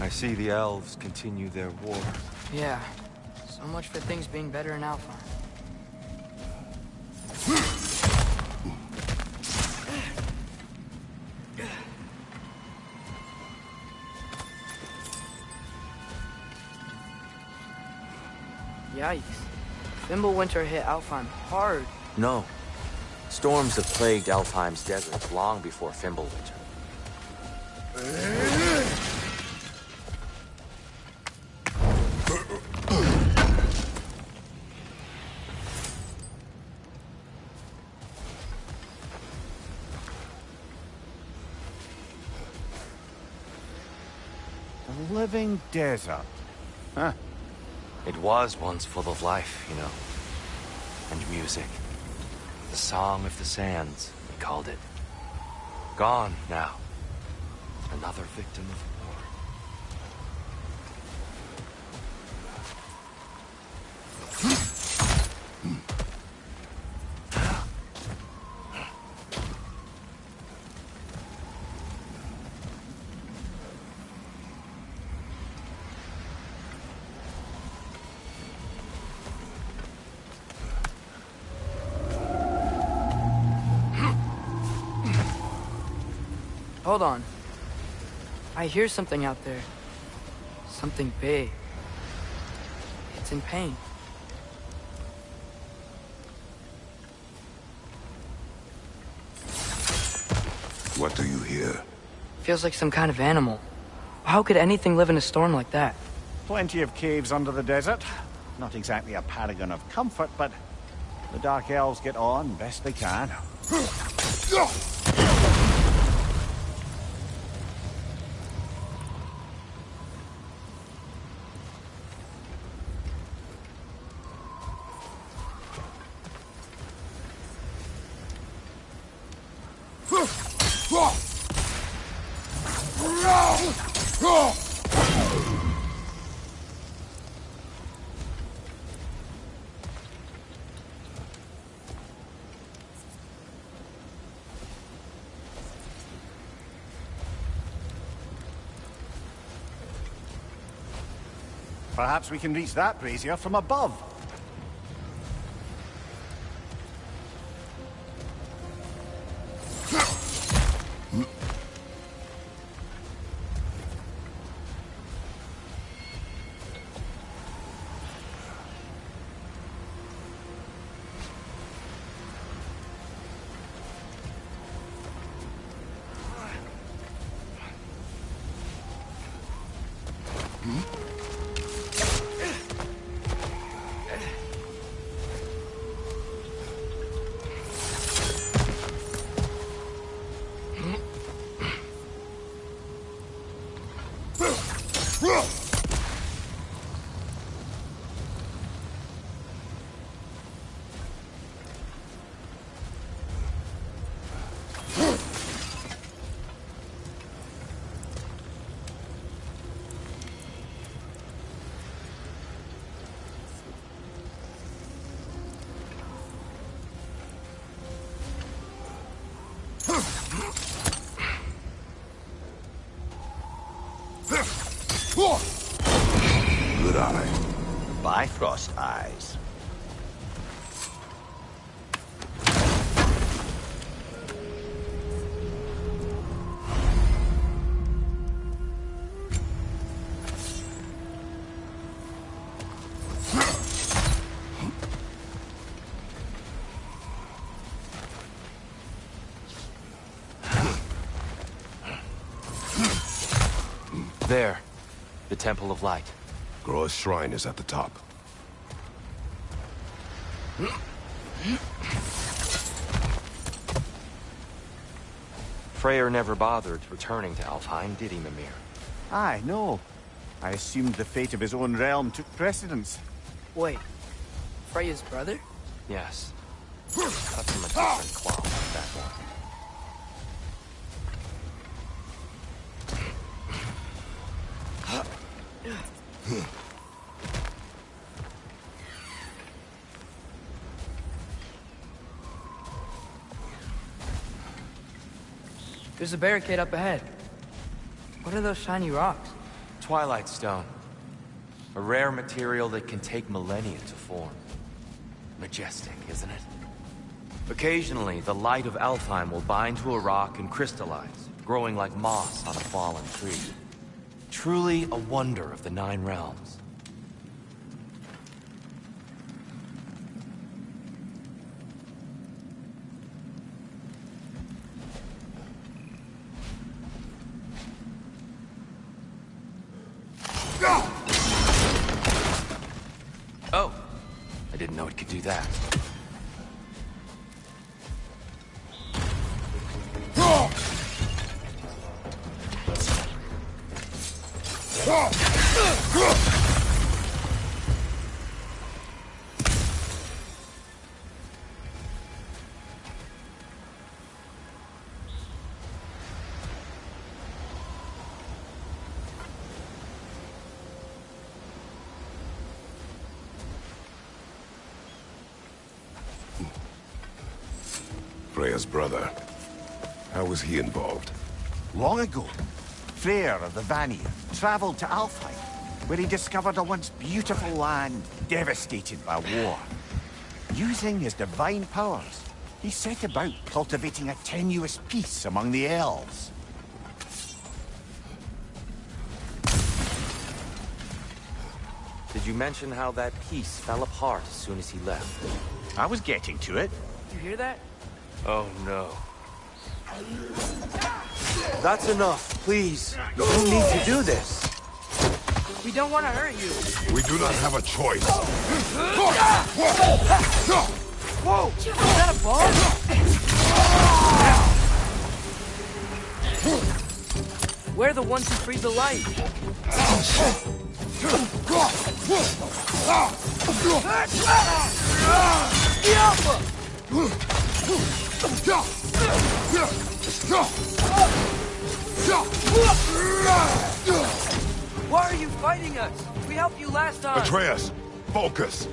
I see the elves continue their war. Yeah. So much for things being better in Alfheim. Yikes. Fimbulwinter hit Alfheim hard. No. Storms have plagued Alfheim's deserts long before Fimbulwinter. A living desert. Huh. It was once full of life, you know. And music. The Song of the Sands, we called it. Gone now. Another victim of war. Hold on. I hear something out there. Something big. It's in pain. What do you hear? Feels like some kind of animal. How could anything live in a storm like that? Plenty of caves under the desert. Not exactly a paragon of comfort, but the Dark Elves get on best they can. Perhaps we can reach that brazier from above. Good eye. Bifrost eyes. There. The Temple of Light. Groa's shrine is at the top. Freyr never bothered returning to Alfheim, did he, Mimir? Aye, no. I assumed the fate of his own realm took precedence. Wait. Freya's brother? Yes. Cut from a different cloth, that one. There's a barricade up ahead. What are those shiny rocks? Twilight Stone. A rare material that can take millennia to form. Majestic, isn't it? Occasionally, the light of Alfheim will bind to a rock and crystallize, growing like moss on a fallen tree. Truly a wonder of the Nine Realms. Oh, I didn't know it could do that. Freya's brother. How was he involved? Long ago, Freyr of the Vanir traveled to Alfheim, where he discovered a once beautiful land devastated by war. Using his divine powers, he set about cultivating a tenuous peace among the elves. Did you mention how that peace fell apart as soon as he left? I was getting to it. You hear that? Oh no. That's enough, please. You don't need to do this. We don't want to hurt you. We do not have a choice. Whoa! Is that a ball? We're the ones who freed the light. Why are you fighting us? We helped you last time. Atreus, focus.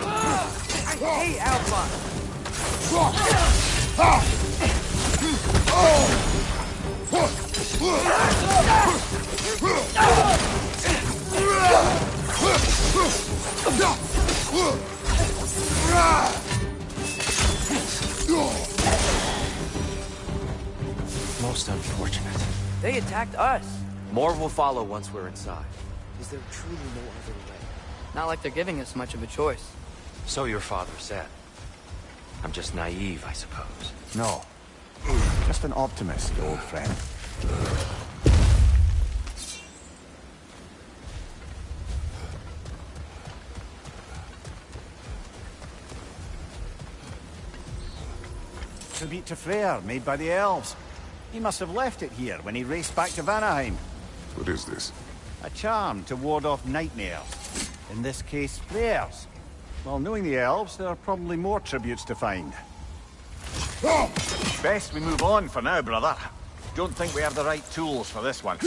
I hate Alpha. Most unfortunate. They attacked us. More will follow once we're inside. Is there truly no other way? Not like they're giving us much of a choice. So your father said. I'm just naive, I suppose. No. Just an optimist, old friend. Tribute to Freyr, made by the elves. He must have left it here when he raced back to Vanaheim. What is this? A charm to ward off nightmares. In this case, Freyr's. Well, knowing the elves, there are probably more tributes to find. Best we move on for now, brother. Don't think we have the right tools for this one.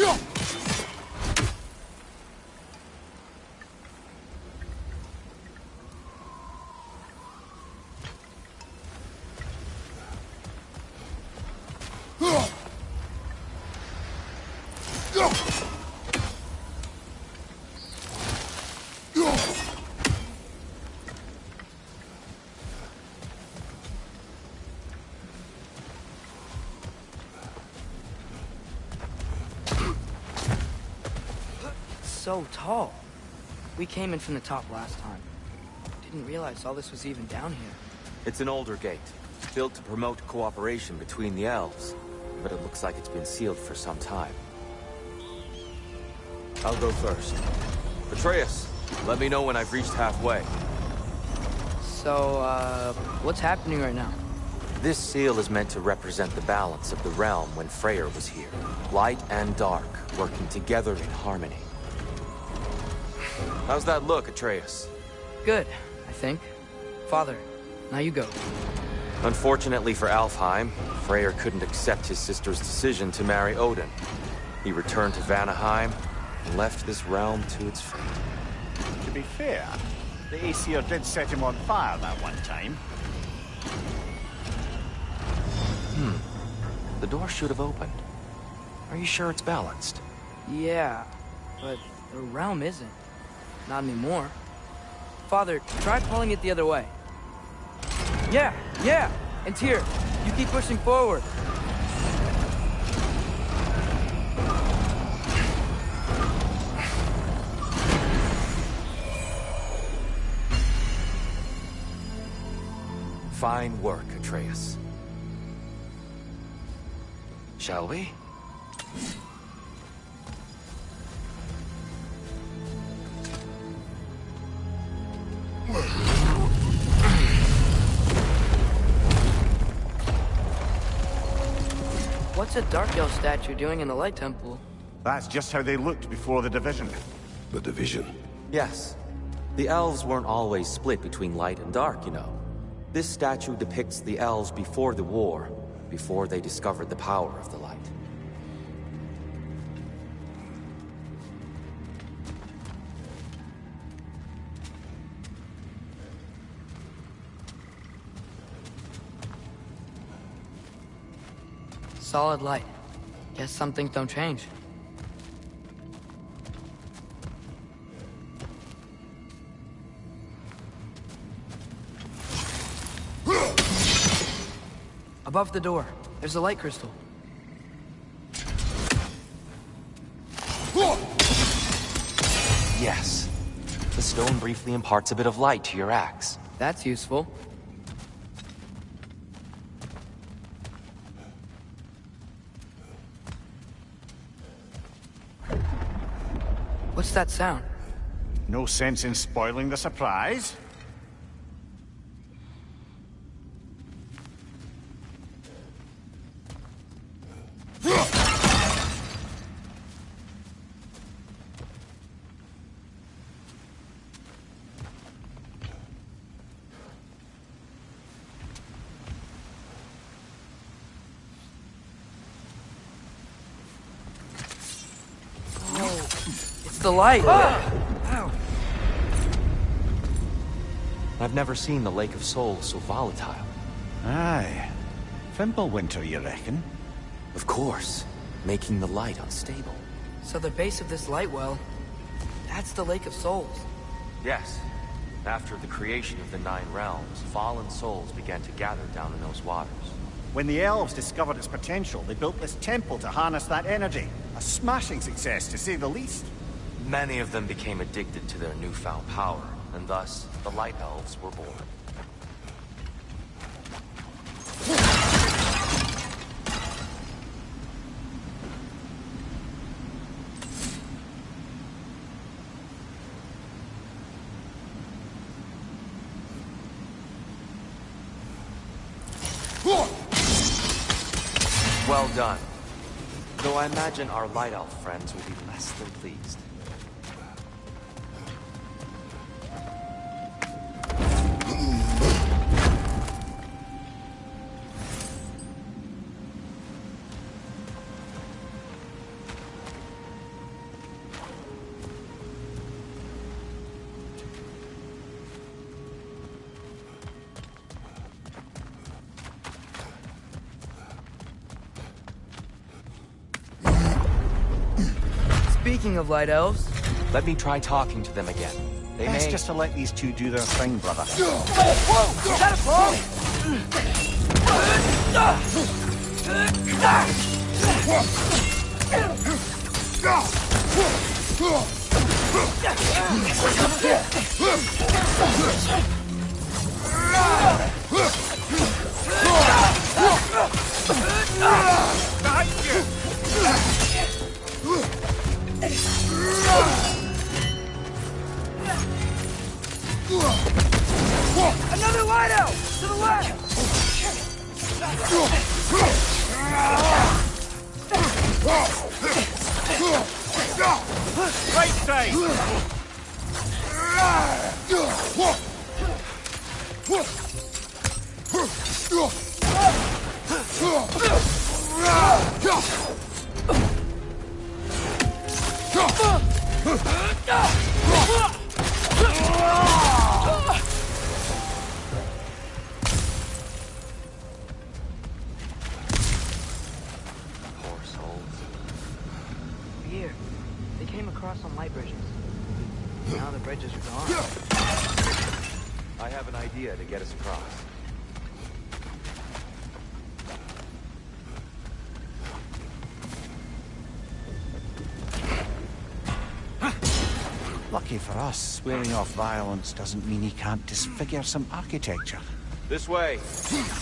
So tall. We came in from the top last time. Didn't realize all this was even down here. It's an older gate, built to promote cooperation between the elves. But it looks like it's been sealed for some time. I'll go first. Atreus, let me know when I've reached halfway. So, what's happening right now? This seal is meant to represent the balance of the realm when Freyr was here. Light and dark, working together in harmony. How's that look, Atreus? Good, I think. Father, now you go. Unfortunately for Alfheim, Freyr couldn't accept his sister's decision to marry Odin. He returned to Vanaheim and left this realm to its fate. To be fair, the Aesir did set him on fire that one time. The door should have opened. Are you sure it's balanced? Yeah, but the realm isn't. Not anymore. Father, try pulling it the other way. Yeah! And here, you keep pushing forward. Fine work, Atreus. Shall we? What's a Dark Elf statue doing in the Light Temple? That's just how they looked before the division. The division. Yes. The elves weren't always split between light and dark, you know. This statue depicts the elves before the war, before they discovered the power of the light. Solid light. Guess some things don't change. Above the door, there's a light crystal. Yes. The stone briefly imparts a bit of light to your axe. That's useful. What's that sound? No sense in spoiling the surprise. The light! I've never seen the Lake of Souls so volatile. Aye. Fimbulwinter, you reckon? Of course, making the light unstable. So the base of this light well, that's the Lake of Souls. Yes. After the creation of the Nine Realms, fallen souls began to gather down in those waters. When the elves discovered its potential, they built this temple to harness that energy. A smashing success, to say the least. Many of them became addicted to their newfound power, and thus, the Light Elves were born. Well done. Though I imagine our Light Elf friends will be less than pleased. Speaking of light elves... Let me try talking to them again. They Best may... just to let these two do their thing, brother. Whoa! Is that a bomb? Another light elf! To the left! Right side! Poor souls. bridges. Now the bridges are gone. I have an idea to get us across. Lucky for us, swearing off violence doesn't mean he can't disfigure some architecture. This way.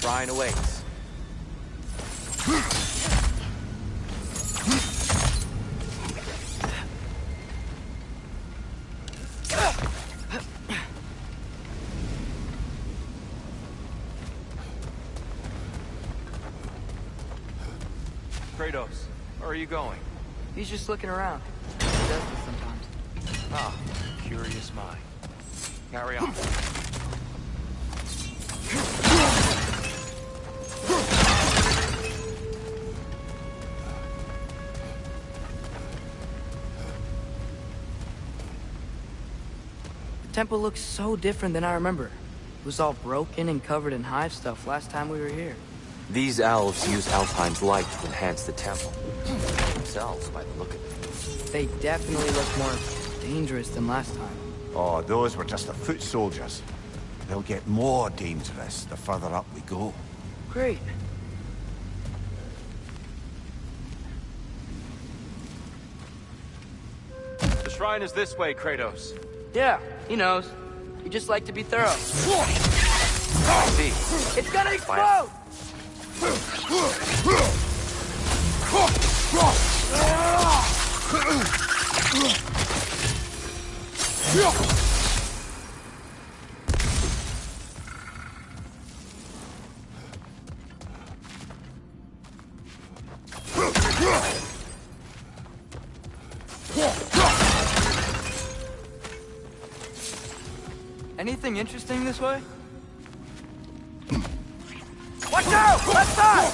Shrine awaits. Kratos, where are you going? He's just looking around. He does this sometimes. Ah, curious mind. Carry on. The temple looks so different than I remember. It was all broken and covered in hive stuff last time we were here. These elves use Alfheim's light to enhance the temple. Themselves, by the look of it. They definitely look more dangerous than last time. Oh, those were just the foot soldiers. They'll get more dangerous the further up we go. Great. The shrine is this way, Kratos. Yeah, he knows. You just like to be thorough. See. It's gonna explode! Anything interesting this way? Watch out! Left side!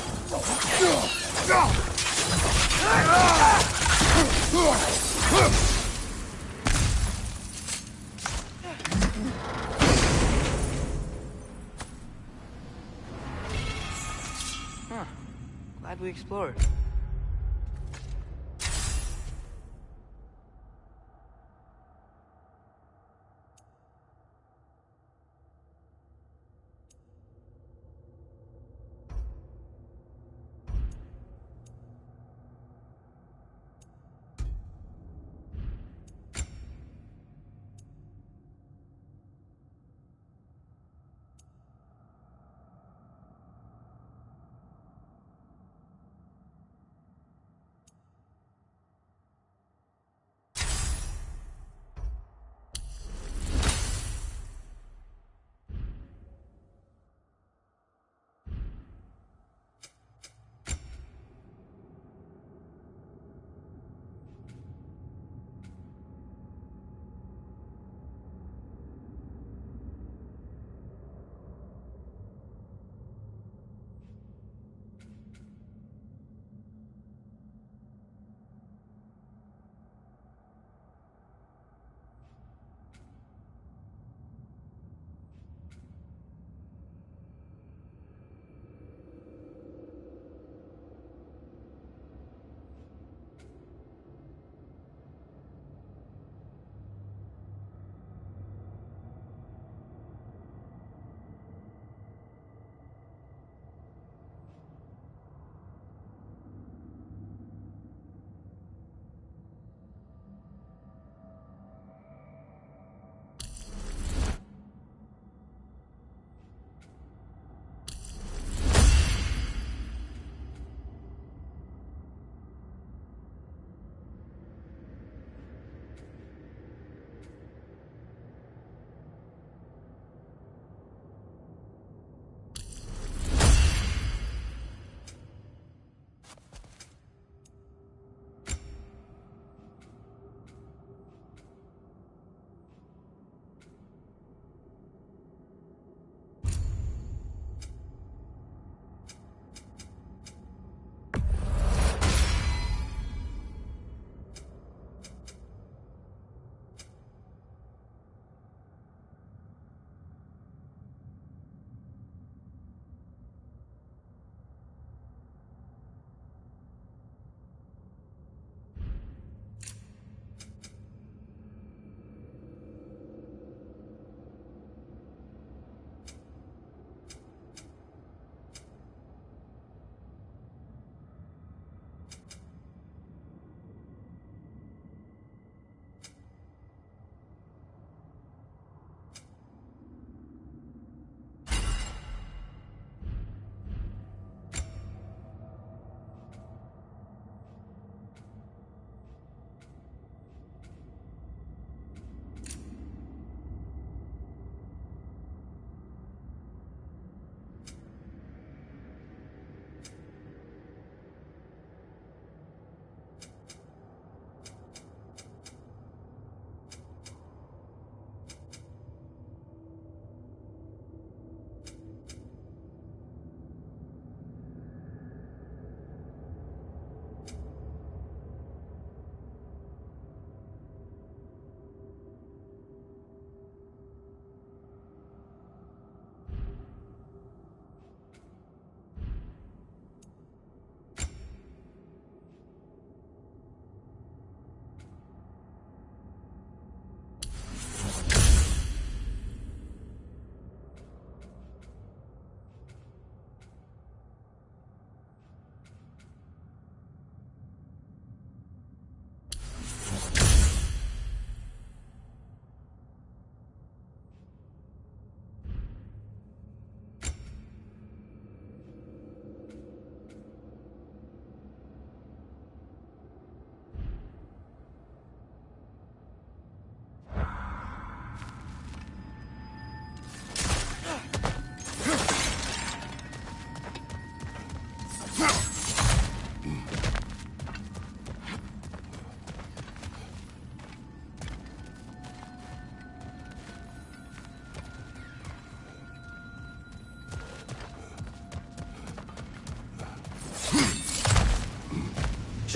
Huh. Glad we explored.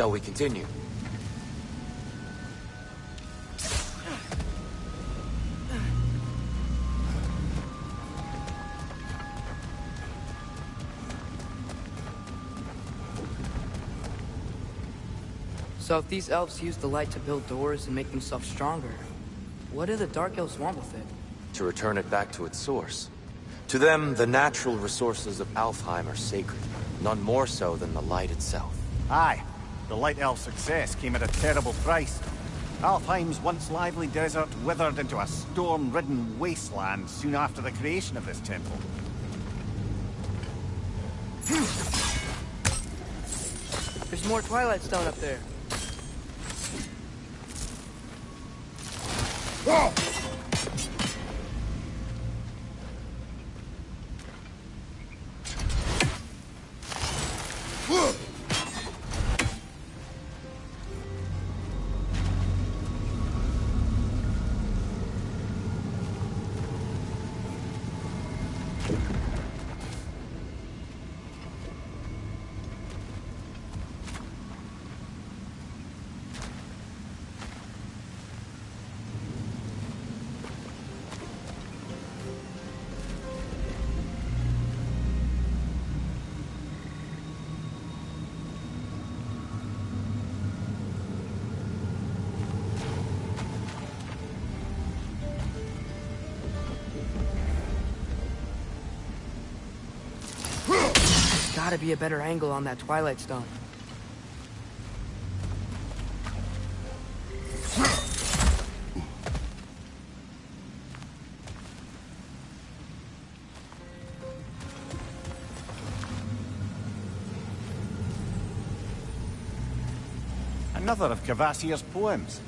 Shall we continue? So if these elves use the light to build doors and make themselves stronger, what do the Dark Elves want with it? To return it back to its source. To them, the natural resources of Alfheim are sacred, none more so than the light itself. Aye, the Light Elf's success came at a terrible price. Alfheim's once lively desert withered into a storm-ridden wasteland soon after the creation of this temple. There's more Twilight Stone up there. Gotta be a better angle on that Twilight Stone. Another of Kvasir's poems.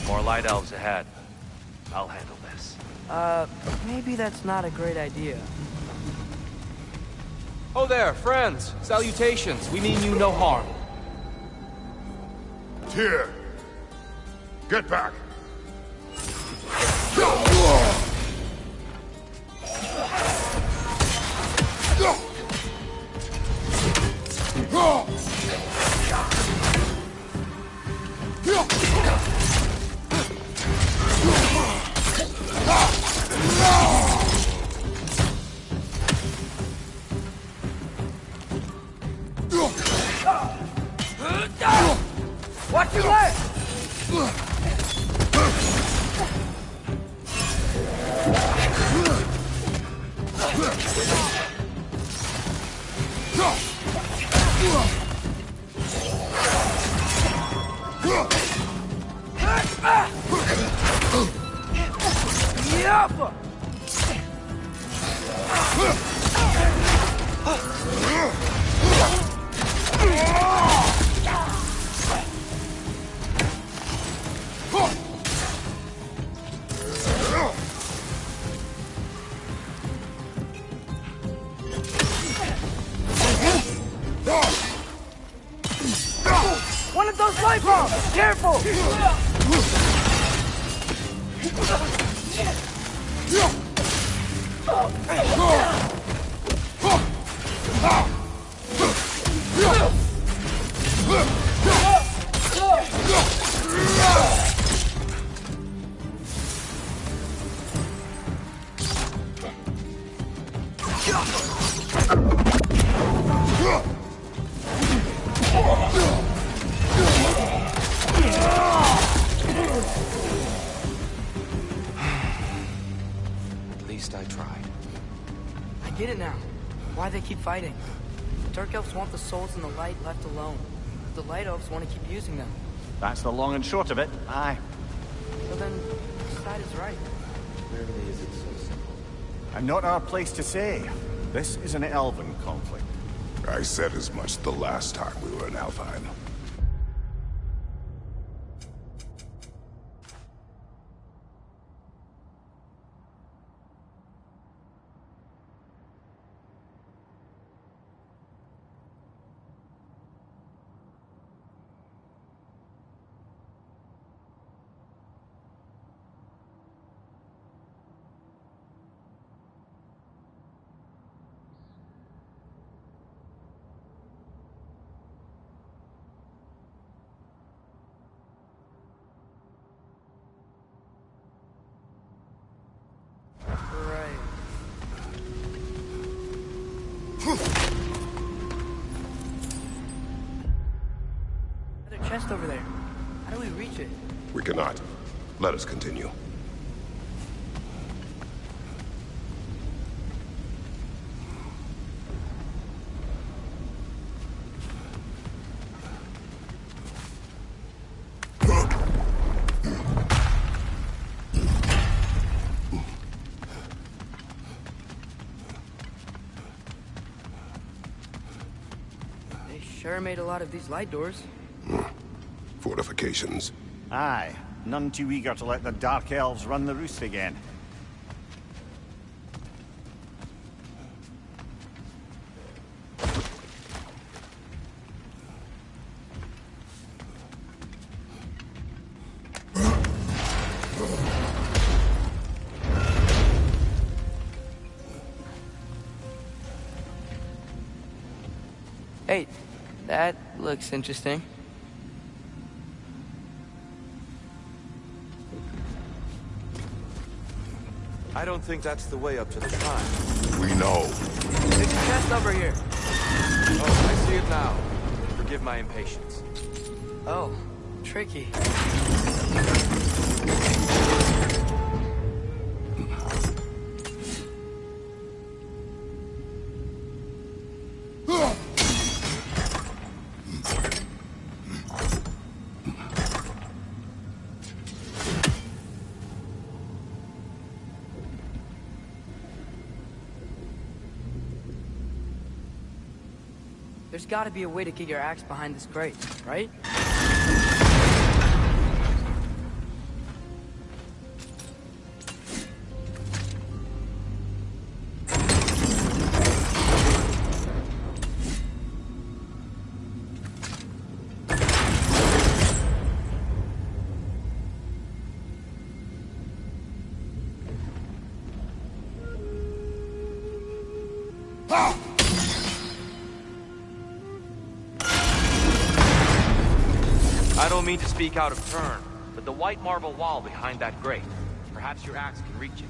More light elves ahead. I'll handle this. Maybe that's not a great idea. Oh there, friends. Salutations. We mean you no harm. Tyr! Get back! Watch your leg! One of those light bombs! Careful! At least I tried. I get it now. Why they keep fighting. The Dark Elves want the souls in the light left alone. The Light Elves want to keep using them. That's the long and short of it, aye. So then, which side is right? Rarely is it so simple. And not our place to say. This is an elven conflict. I said as much the last time we were in Alfheim. Another chest over there. How do we reach it? We cannot. Let us continue. They sure made a lot of these light doors. Fortifications. Aye, none too eager to let the Dark Elves run the roost again. Hey, that looks interesting. I don't think that's the way up to the shrine. We know. There's a chest over here. Oh, I see it now. Forgive my impatience. Oh, tricky. There's gotta be a way to get your axe behind this grate, right? I don't mean to speak out of turn, but the white marble wall behind that grate. Perhaps your axe can reach it.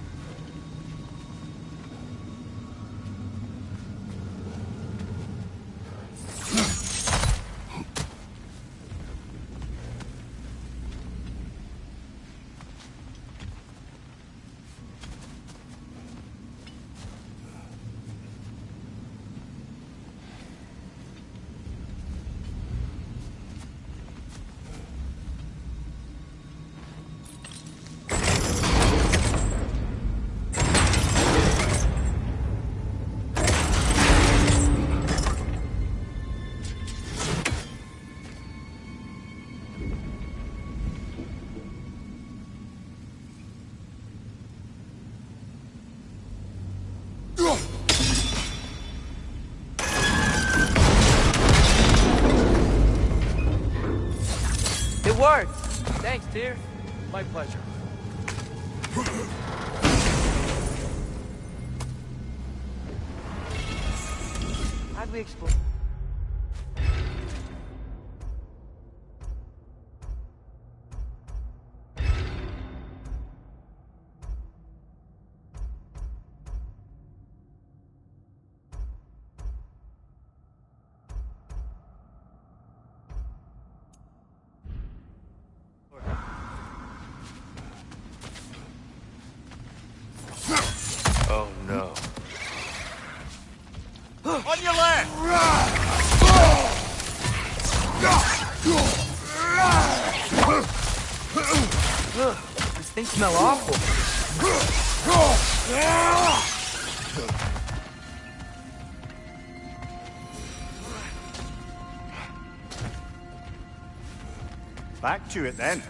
It worked! Thanks, dear. My pleasure. How'd we explore? Oh no. On your left! Ugh, these things smell awful. Back to it then.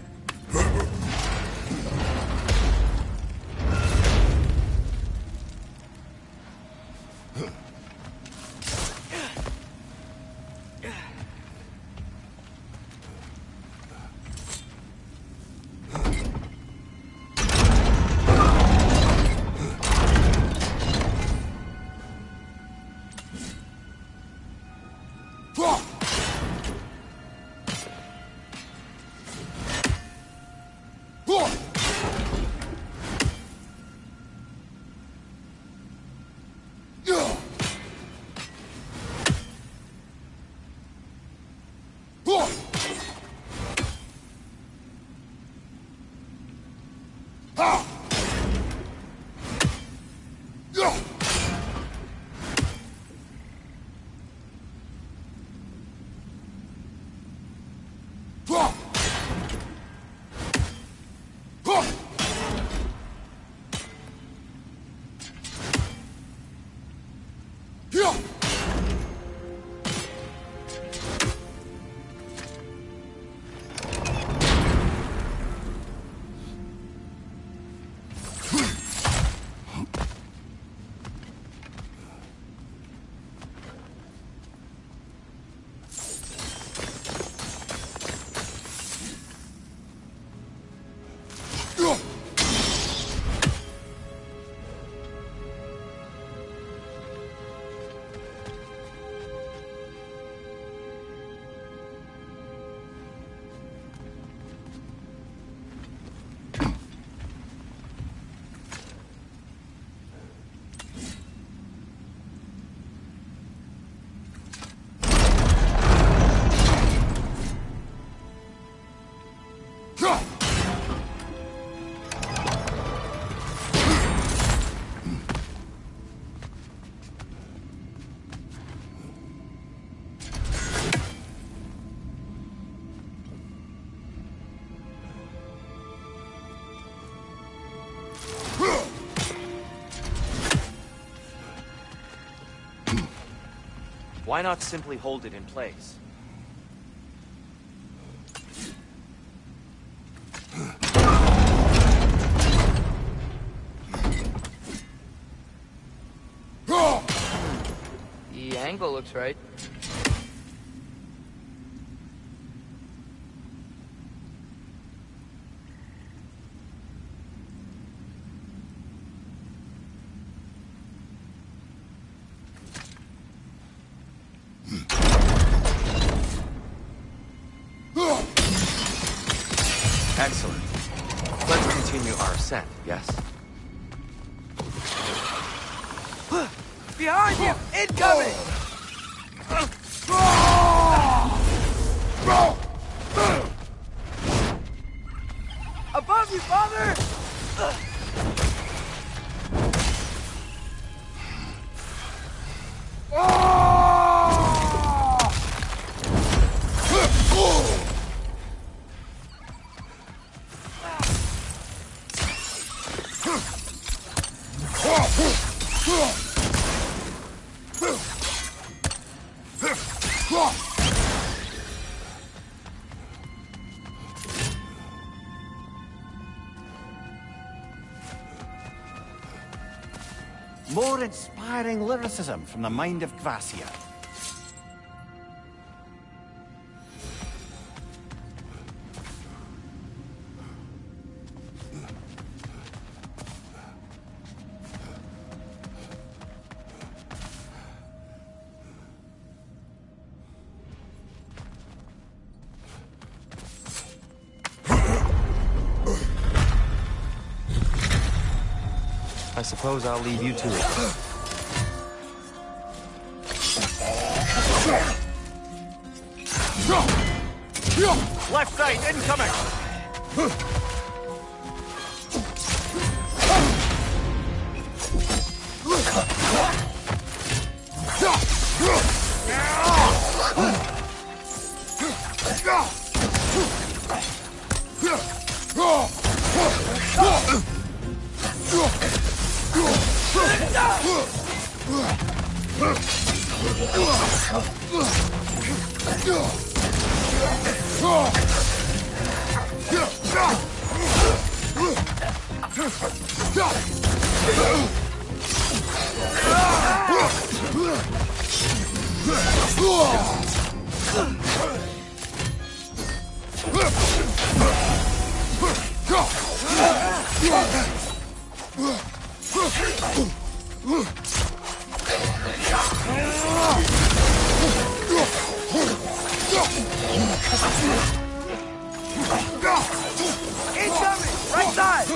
Why not simply hold it in place? The angle looks right. Excellent. Let's continue our ascent, yes? Behind you! Incoming! Above you, father! More inspiring lyricism from the mind of Gracia. I suppose I'll leave you to it. Left side incoming! Incoming! Right side!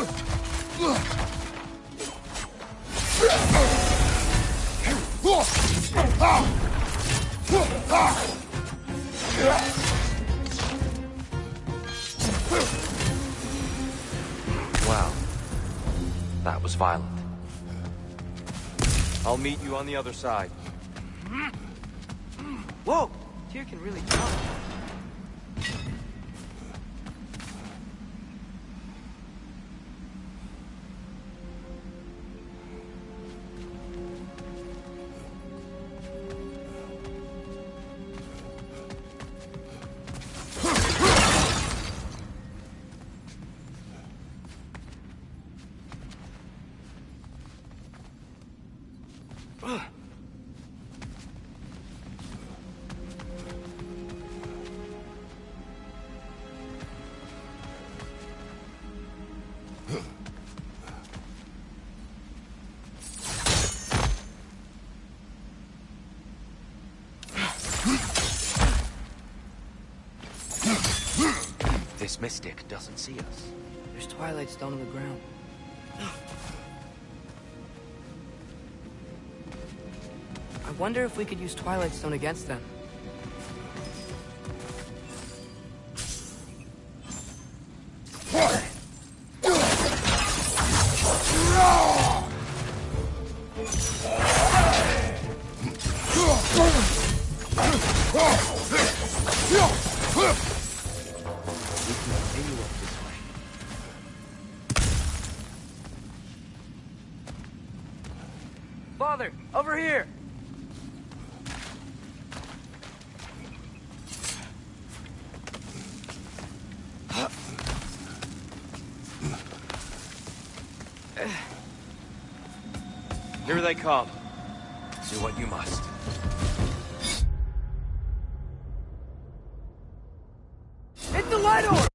Wow. That was violent. I'll meet you on the other side. Whoa! Tyr can really jump. This mystic doesn't see us. There's Twilight Stone on the ground. I wonder if we could use Twilight Stone against them. Father, over here! Here they come. Do what you must. Hit the light orb!